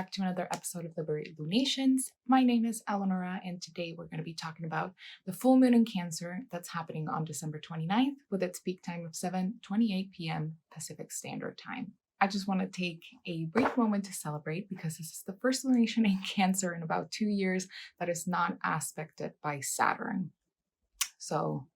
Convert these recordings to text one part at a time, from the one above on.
back to another episode of Liberate Lunations. My name is Eleonora, and today we're going to be talking about the full moon in Cancer that's happening on December 29th with its peak time of 7:28 p.m. Pacific Standard Time. I just want to take a brief moment to celebrate because this is the first lunation in Cancer in about 2 years that is not aspected by Saturn. So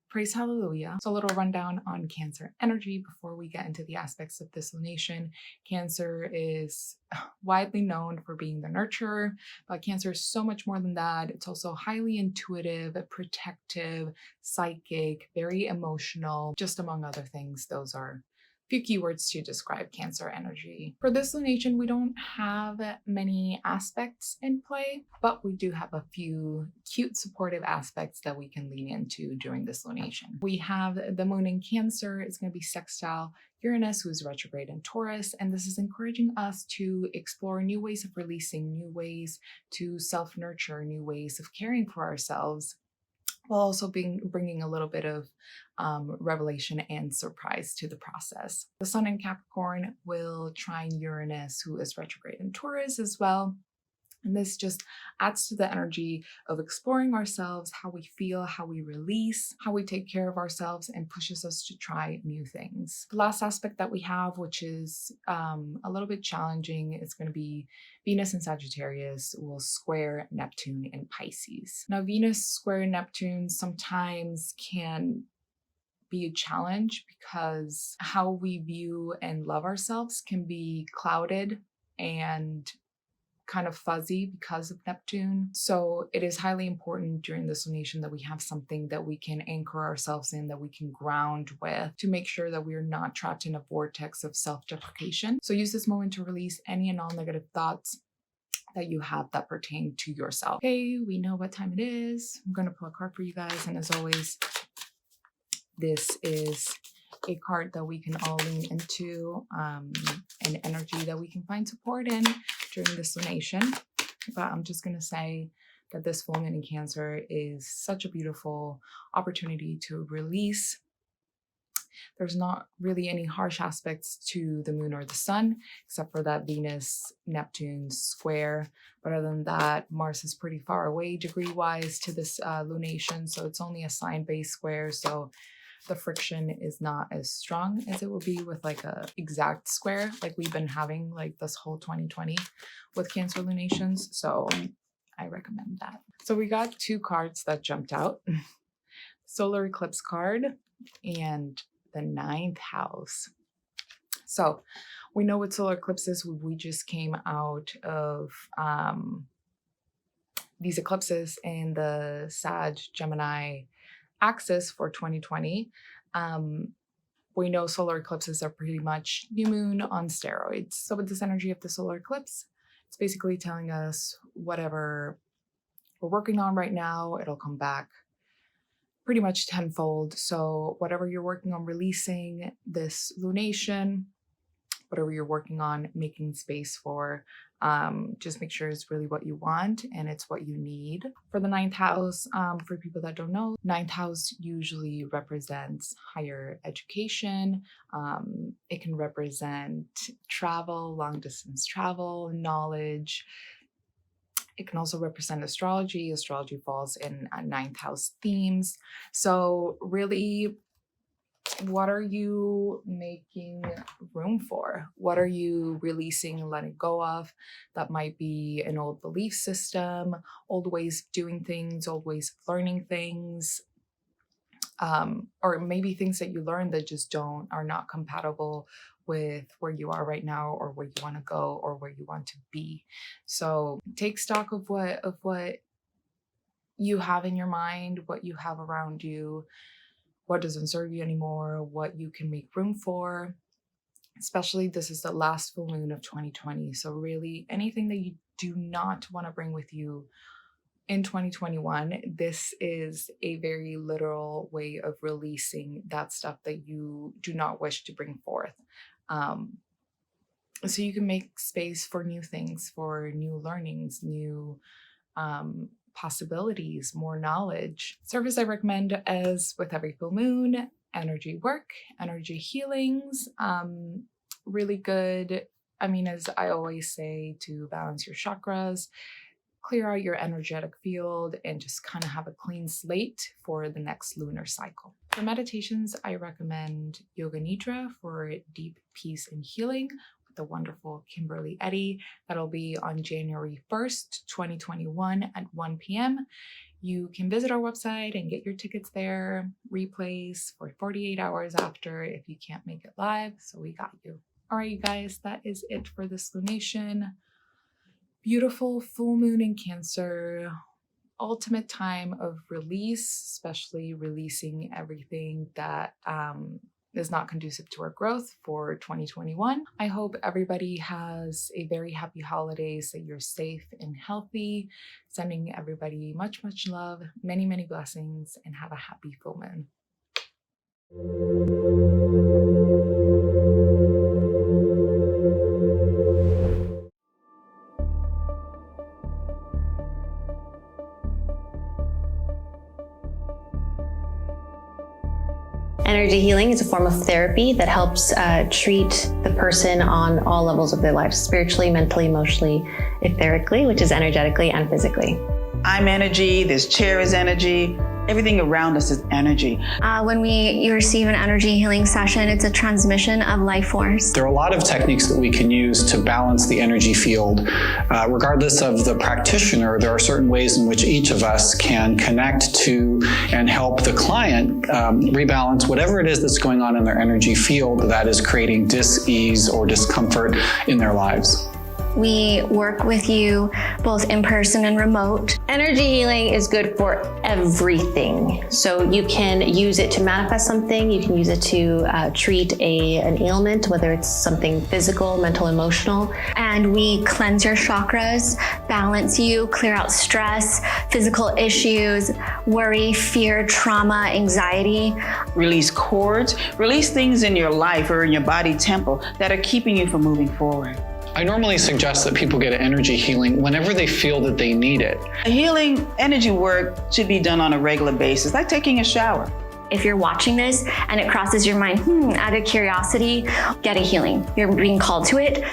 praise hallelujah. So a little rundown on Cancer energy before we get into the aspects of this lunation. Cancer is widely known for being the nurturer, but Cancer is so much more than that. It's also highly intuitive, protective, psychic, very emotional, just among other things. Those are few keywords to describe Cancer energy. For this lunation, we don't have many aspects in play, but we do have a few cute supportive aspects that we can lean into during this lunation. We have the moon in Cancer. It's going to be sextile Uranus, who's retrograde in Taurus, and this is encouraging us to explore new ways of releasing, new ways to self-nurture, new ways of caring for ourselves, while also bringing a little bit of revelation and surprise to the process. The Sun in Capricorn will trine Uranus, who is retrograde in Taurus as well. And this just adds to the energy of exploring ourselves, how we feel, how we release, how we take care of ourselves, and pushes us to try new things. The last aspect that we have, which is a little bit challenging, is going to be Venus in Sagittarius will square Neptune in Pisces. Now, Venus square Neptune sometimes can be a challenge because how we view and love ourselves can be clouded and kind of fuzzy because of Neptune. So it is highly important during this lunation that we have something that we can anchor ourselves in, that we can ground with, to make sure that we are not trapped in a vortex of self-deprecation. So use this moment to release any and all negative thoughts that you have that pertain to yourself. Okay, we know what time it is. I'm going to pull a card for you guys. And as always, this is a card that we can all lean into, an energy that we can find support in during this lunation. But I'm just going to say that this full moon in Cancer is such a beautiful opportunity to release. There's not really any harsh aspects to the moon or the sun, except for that Venus-Neptune square. But other than that, Mars is pretty far away degree-wise to this lunation, so it's only a sign-based square, so the friction is not as strong as it would be with like a exact square like we've been having like this whole 2020 with Cancer lunations. So I recommend that. So we got two cards that jumped out. Solar eclipse card and the 9th house. So we know what solar eclipses, we just came out of these eclipses in the Sag-Gemini axis for 2020. We know solar eclipses are pretty much new moon on steroids. So with this energy of the solar eclipse, it's basically telling us whatever we're working on right now, it'll come back pretty much tenfold. So whatever you're working on releasing this lunation, whatever you're working on making space for, just make sure it's really what you want and it's what you need. For the 9th house, for people that don't know, 9th house usually represents higher education. It can represent travel, long distance travel, knowledge. It can also represent astrology. Astrology falls in 9th house themes. So really, what are you making room for? What are you releasing and letting go of? That might be an old belief system, old ways of doing things, old ways of learning things, or maybe things that you learned that just are not compatible with where you are right now or where you want to go or where you want to be. So take stock of what you have in your mind, what you have around you, what doesn't serve you anymore, what you can make room for. Especially this is the last full moon of 2020. So really anything that you do not want to bring with you in 2021, this is a very literal way of releasing that stuff that you do not wish to bring forth. So you can make space for new things, for new learnings, new possibilities, more knowledge. Service I recommend, as with every full moon, energy work, energy healings, really good I mean, as I always say, to balance your chakras, clear out your energetic field, and just kind of have a clean slate for the next lunar cycle. For meditations, I recommend Yoga Nidra for deep peace and healing with the wonderful Kimberlie Eddy. That'll be on January 1st, 2021 at 1 p.m. You can visit our website and get your tickets there, replays for 48 hours after if you can't make it live, so we got you. All right, you guys, that is it for this lunation. Beautiful full moon in Cancer, ultimate time of release, especially releasing everything that is not conducive to our growth for 2021. I hope everybody has a very happy holidays, that you're safe and healthy. Sending everybody much, much love, many, many blessings, and have a happy full moon. Energy healing is a form of therapy that helps treat the person on all levels of their lives, spiritually, mentally, emotionally, etherically, which is energetically and physically. I'm energy, this chair is energy, everything around us is energy. When you receive an energy healing session, it's a transmission of life force. There are a lot of techniques that we can use to balance the energy field. Regardless of the practitioner, there are certain ways in which each of us can connect to and help the client rebalance whatever it is that's going on in their energy field that is creating dis-ease or discomfort in their lives. We work with you both in person and remote. Energy healing is good for everything. So you can use it to manifest something. You can use it to treat an ailment, whether it's something physical, mental, emotional. And we cleanse your chakras, balance you, clear out stress, physical issues, worry, fear, trauma, anxiety. Release cords, release things in your life or in your body temple that are keeping you from moving forward. I normally suggest that people get energy healing whenever they feel that they need it. Healing energy work should be done on a regular basis, like taking a shower. If you're watching this and it crosses your mind, out of curiosity, get a healing. You're being called to it.